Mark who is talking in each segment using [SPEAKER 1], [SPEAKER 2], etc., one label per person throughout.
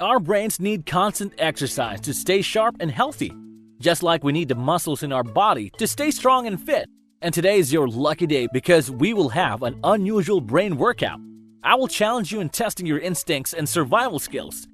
[SPEAKER 1] Our brains need constant exercise to stay sharp and healthy, just like we need the muscles in our body to stay strong and fit. And today is your lucky day because we will have an unusual brain workout. I will challenge you in testing your instincts and survival skills.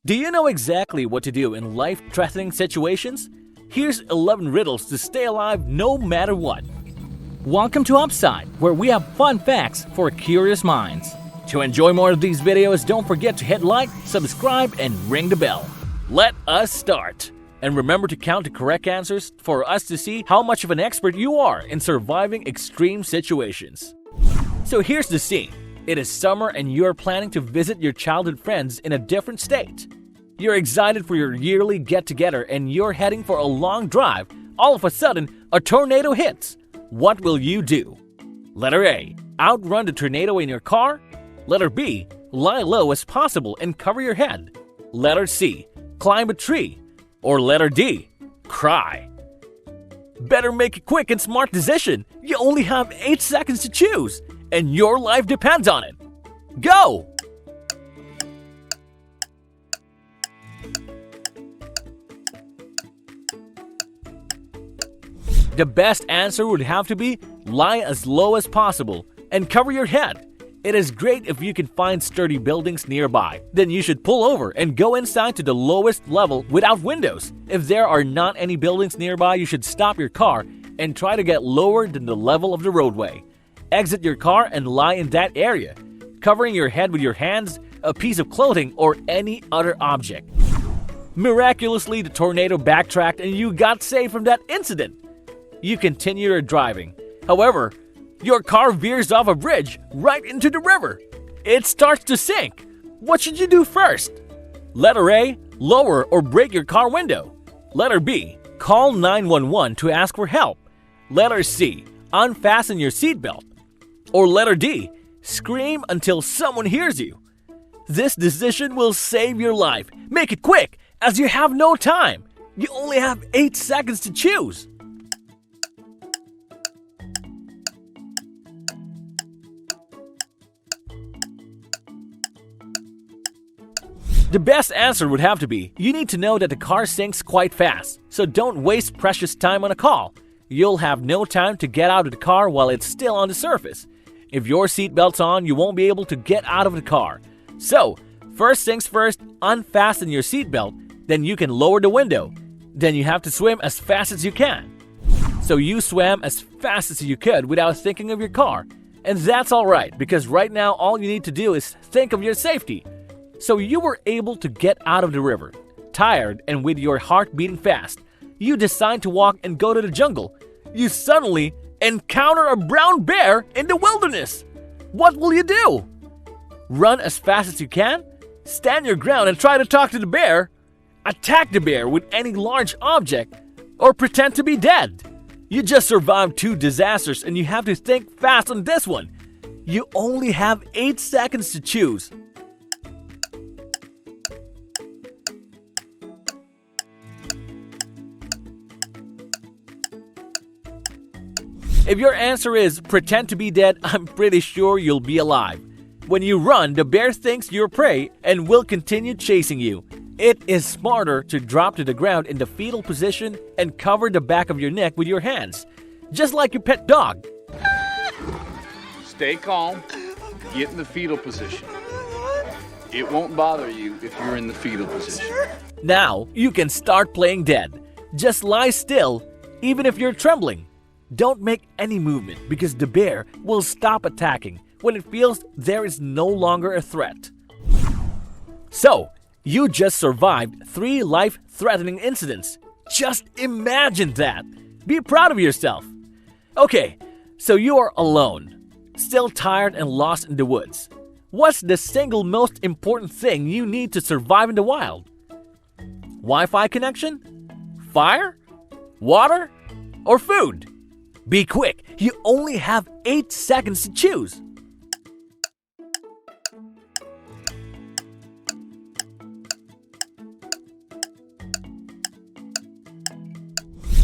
[SPEAKER 1] Do you know exactly what to do in life-threatening situations? Here's 11 riddles to stay alive no matter what. Welcome to Upside, where we have fun facts for curious minds. To enjoy more of these videos, don't forget to hit like, subscribe, and ring the bell. Let us start. And remember to count the correct answers for us to see how much of an expert you are in surviving extreme situations. So here's the scene. It is summer and you're planning to visit your childhood friends in a different state. You're excited for your yearly get-together and you're heading for a long drive. All of a sudden, a tornado hits. What will you do? Letter A. Outrun the tornado in your car. Letter B. Lie low as possible and cover your head. Letter C. Climb a tree. Or letter D. Cry. Better make a quick and smart decision. You only have 8 seconds to choose, and your life depends on it. Go! The best answer would have to be lie as low as possible and cover your head. It is great if you can find sturdy buildings nearby. Then you should pull over and go inside to the lowest level without windows. If there are not any buildings nearby, you should stop your car and try to get lower than the level of the roadway. Exit your car and lie in that area, covering your head with your hands, a piece of clothing, or any other object. Miraculously, the tornado backtracked and you got saved from that incident. You continue your driving. However, your car veers off a bridge right into the river. It starts to sink. What should you do first? Letter A. Lower or break your car window. Letter B. Call 911 to ask for help. Letter C. Unfasten your seatbelt. Or letter D. Scream until someone hears you. This decision will save your life. Make it quick, as you have no time. You only have 8 seconds to choose. The best answer would have to be, you need to know that the car sinks quite fast, so don't waste precious time on a call. You'll have no time to get out of the car while it's still on the surface. If your seatbelt's on, you won't be able to get out of the car. So, first things first, unfasten your seatbelt, then you can lower the window. Then you have to swim as fast as you can. So you swam as fast as you could without thinking of your car. And that's alright, because right now all you need to do is think of your safety. So you were able to get out of the river. Tired and with your heart beating fast, you decide to walk and go to the jungle. You suddenly encounter a brown bear in the wilderness. What will you do? Run as fast as you can? Stand your ground and try to talk to the bear? Attack the bear with any large object? Or pretend to be dead? You just survived 2 disasters and you have to think fast on this one. You only have 8 seconds to choose. If your answer is pretend to be dead, I'm pretty sure you'll be alive. When you run, the bear thinks you're prey and will continue chasing you. It is smarter to drop to the ground in the fetal position and cover the back of your neck with your hands, just like your pet dog.
[SPEAKER 2] Stay calm, get in the fetal position. It won't bother you if you're in the fetal position.
[SPEAKER 1] Now, you can start playing dead. Just lie still, even if you're trembling. Don't make any movement because the bear will stop attacking when it feels there is no longer a threat. So, you just survived 3 life-threatening incidents. Just imagine that. Be proud of yourself. Okay, so you are alone, still tired and lost in the woods. What's the single most important thing you need to survive in the wild? Wi-Fi connection? Fire? Water? Or food? Be quick, you only have 8 seconds to choose.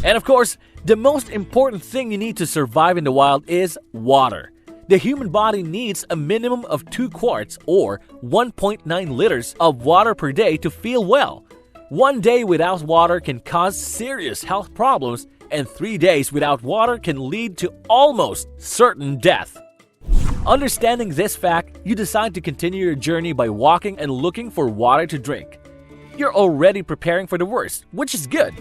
[SPEAKER 1] And of course, the most important thing you need to survive in the wild is water. The human body needs a minimum of 2 quarts or 1.9 liters of water per day to feel well. 1 day without water can cause serious health problems, and 3 days without water can lead to almost certain death. Understanding this fact, you decide to continue your journey by walking and looking for water to drink. You're already preparing for the worst, which is good.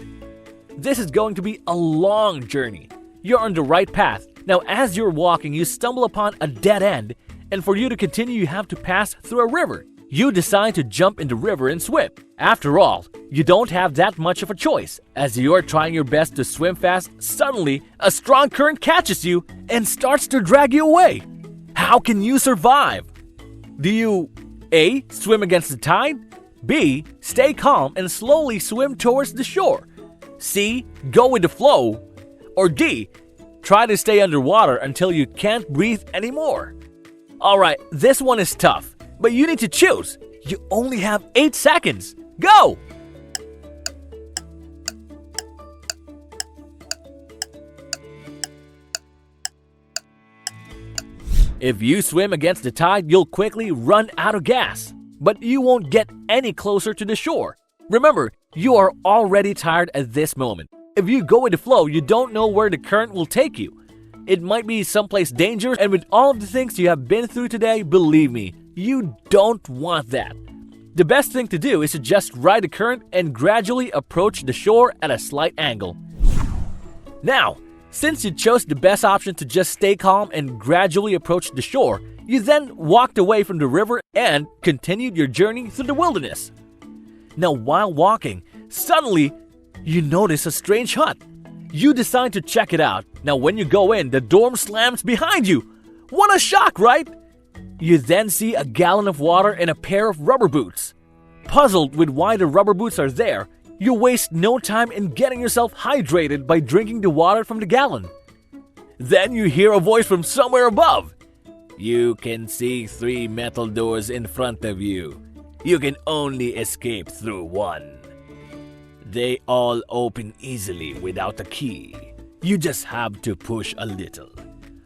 [SPEAKER 1] This is going to be a long journey. You're on the right path. Now, as you're walking, you stumble upon a dead end, and for you to continue, you have to pass through a river. You decide to jump in the river and swim. After all, you don't have that much of a choice. As you're trying your best to swim fast, suddenly a strong current catches you and starts to drag you away. How can you survive? Do you A. swim against the tide? B. stay calm and slowly swim towards the shore? C. go with the flow? Or D. try to stay underwater until you can't breathe anymore? Alright, this one is tough, but you need to choose. You only have 8 seconds. Go! If you swim against the tide, you'll quickly run out of gas, but you won't get any closer to the shore. Remember, you are already tired at this moment. If you go with the flow, you don't know where the current will take you. It might be someplace dangerous, and with all of the things you have been through today, believe me, you don't want that. The best thing to do is to just ride the current and gradually approach the shore at a slight angle. Now, since you chose the best option to just stay calm and gradually approach the shore, you then walked away from the river and continued your journey through the wilderness. Now, while walking, suddenly you notice a strange hut. You decide to check it out. Now, when you go in, the door slams behind you. What a shock, right? You then see a gallon of water and a pair of rubber boots. Puzzled with why the rubber boots are there, you waste no time in getting yourself hydrated by drinking the water from the gallon. Then you hear a voice from somewhere above. You can see 3 metal doors in front of you. You can only escape through one. They all open easily without a key. You just have to push a little.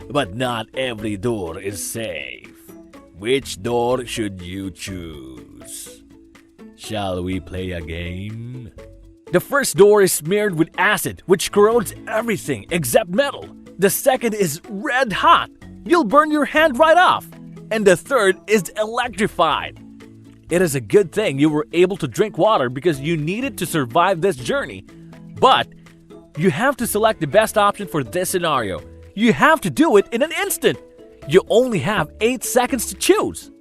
[SPEAKER 1] But not every door is safe. Which door should you choose? Shall we play a game? The first door is smeared with acid, which corrodes everything except metal. The second is red hot. You'll burn your hand right off. And the third is electrified. It is a good thing you were able to drink water because you needed to survive this journey. But you have to select the best option for this scenario. You have to do it in an instant. You only have 8 seconds to choose.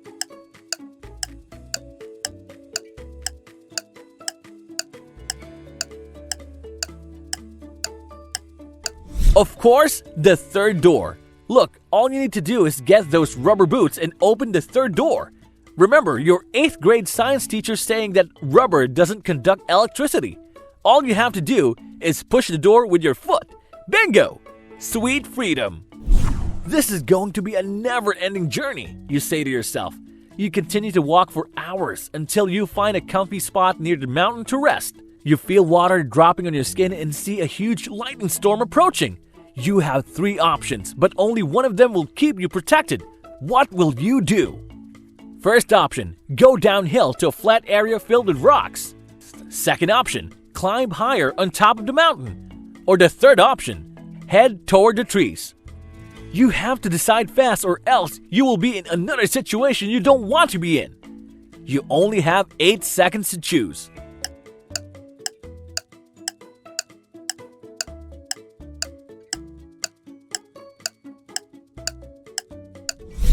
[SPEAKER 1] Of course, the third door. Look, all you need to do is get those rubber boots and open the third door. Remember, your 8th grade science teacher saying that rubber doesn't conduct electricity. All you have to do is push the door with your foot. Bingo! Sweet freedom! This is going to be a never-ending journey, you say to yourself. You continue to walk for hours until you find a comfy spot near the mountain to rest. You feel water dropping on your skin and see a huge lightning storm approaching. You have 3 options, but only one of them will keep you protected. What will you do? First option, go downhill to a flat area filled with rocks. Second option, climb higher on top of the mountain. Or the third option, head toward the trees. You have to decide fast or else you will be in another situation you don't want to be in. You only have 8 seconds to choose.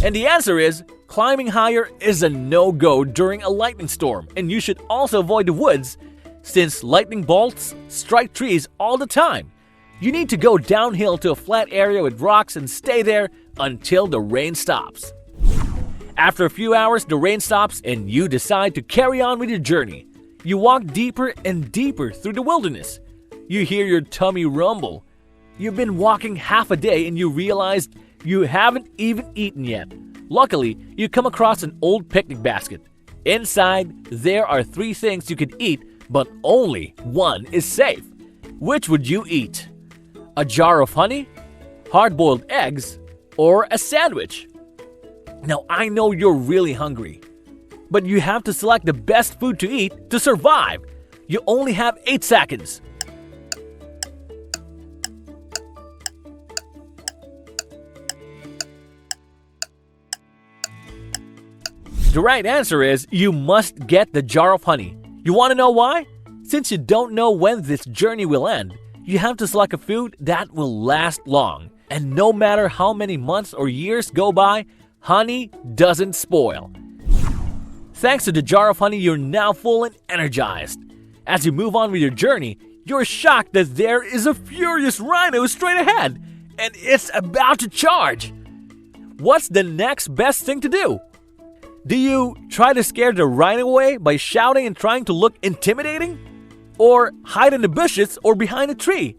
[SPEAKER 1] And the answer is, climbing higher is a no-go during a lightning storm, and you should also avoid the woods since lightning bolts strike trees all the time. You need to go downhill to a flat area with rocks and stay there until the rain stops. After a few hours, the rain stops and you decide to carry on with your journey. You walk deeper and deeper through the wilderness. You hear your tummy rumble. You've been walking half a day and you realized you haven't even eaten yet. Luckily, you come across an old picnic basket. Inside, there are 3 things you could eat, but only one is safe. Which would you eat? A jar of honey, hard-boiled eggs, or a sandwich? Now, I know you're really hungry, but you have to select the best food to eat to survive. You only have 8 seconds. The right answer is you must get the jar of honey. You want to know why? Since you don't know when this journey will end, you have to select a food that will last long. And no matter how many months or years go by, honey doesn't spoil. Thanks to the jar of honey, you're now full and energized. As you move on with your journey, you're shocked that there is a furious rhino straight ahead, and it's about to charge. What's the next best thing to do? Do you try to scare the rhino away by shouting and trying to look intimidating? Or hide in the bushes or behind a tree?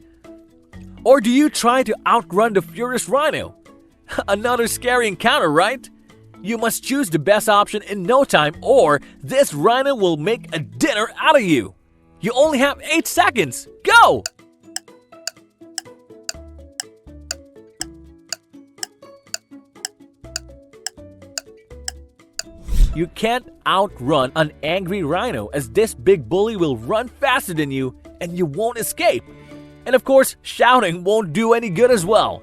[SPEAKER 1] Or do you try to outrun the furious rhino? Another scary encounter, right? You must choose the best option in no time, or this rhino will make a dinner out of you. You only have 8 seconds. Go! You can't outrun an angry rhino, as this big bully will run faster than you and you won't escape. And of course, shouting won't do any good as well.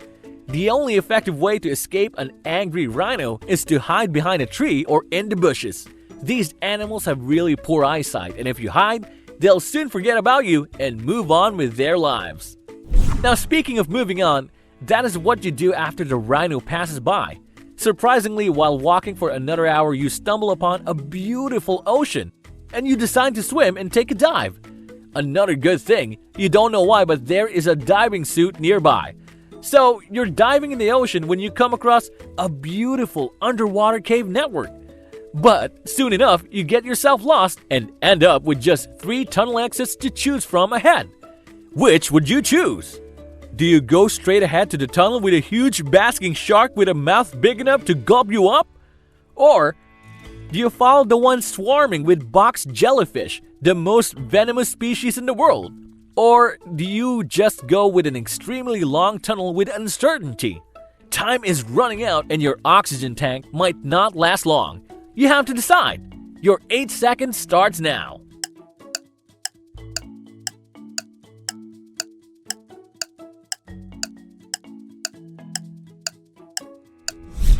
[SPEAKER 1] The only effective way to escape an angry rhino is to hide behind a tree or in the bushes. These animals have really poor eyesight, and if you hide, they'll soon forget about you and move on with their lives. Now, speaking of moving on, that is what you do after the rhino passes by. Surprisingly, while walking for another hour, you stumble upon a beautiful ocean, and you decide to swim and take a dive. Another good thing, you don't know why, but there is a diving suit nearby. So, you're diving in the ocean when you come across a beautiful underwater cave network. But soon enough, you get yourself lost and end up with just 3 tunnel exits to choose from ahead. Which would you choose? Do you go straight ahead to the tunnel with a huge basking shark with a mouth big enough to gulp you up? Or do you follow the one swarming with box jellyfish, the most venomous species in the world? Or do you just go with an extremely long tunnel with uncertainty? Time is running out and your oxygen tank might not last long. You have to decide. Your 8 seconds starts now.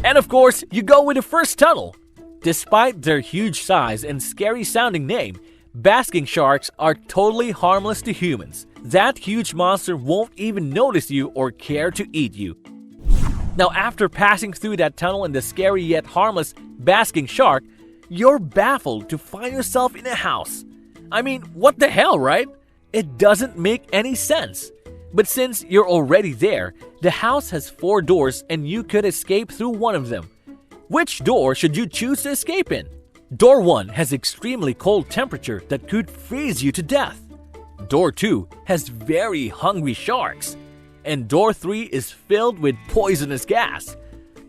[SPEAKER 1] And of course, you go with the first tunnel. Despite their huge size and scary sounding name, basking sharks are totally harmless to humans. That huge monster won't even notice you or care to eat you. Now, after passing through that tunnel and the scary yet harmless basking shark, you're baffled to find yourself in a house. I mean, what the hell, right? It doesn't make any sense. But since you're already there, the house has 4 doors and you could escape through one of them. Which door should you choose to escape in? Door 1 has extremely cold temperature that could freeze you to death. Door 2 has very hungry sharks. And door 3 is filled with poisonous gas.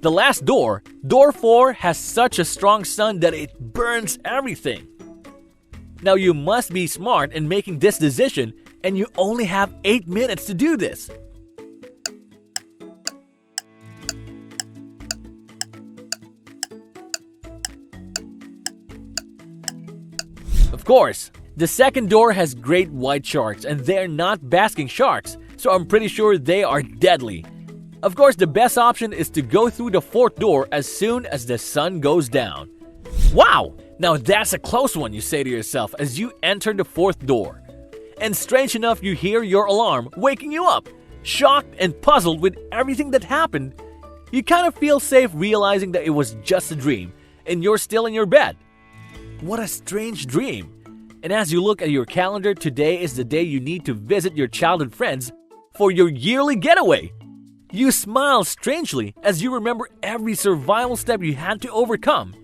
[SPEAKER 1] The last door, door 4, has such a strong sun that it burns everything. Now you must be smart in making this decision, and you only have 8 minutes to do this. Of course, the second door has great white sharks, and they're not basking sharks, so I'm pretty sure they are deadly. Of course, the best option is to go through the 4th door as soon as the sun goes down. Wow! Now that's a close one, you say to yourself as you enter the 4th door. And strange enough, you hear your alarm waking you up. Shocked and puzzled with everything that happened, you kind of feel safe realizing that it was just a dream and you're still in your bed. What a strange dream. And as you look at your calendar, today is the day you need to visit your childhood friends for your yearly getaway. You smile strangely as you remember every survival step you had to overcome.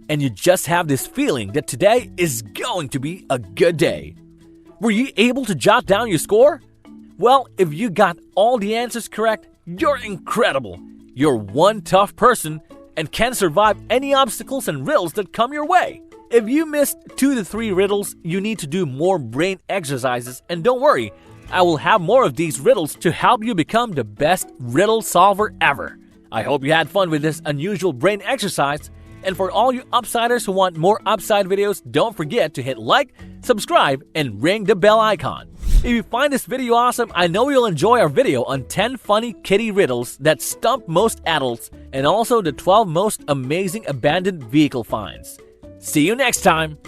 [SPEAKER 1] And you just have this feeling that today is going to be a good day. Were you able to jot down your score? Well, if you got all the answers correct, you're incredible. You're one tough person and can survive any obstacles and riddles that come your way. If you missed 2 to 3 riddles, you need to do more brain exercises, and don't worry, I will have more of these riddles to help you become the best riddle solver ever. I hope you had fun with this unusual brain exercise. And for all you upsiders who want more upside videos, don't forget to hit like, subscribe, and ring the bell icon. If you find this video awesome, I know you'll enjoy our video on 10 funny kitty riddles that stump most adults and also the 12 most amazing abandoned vehicle finds. See you next time!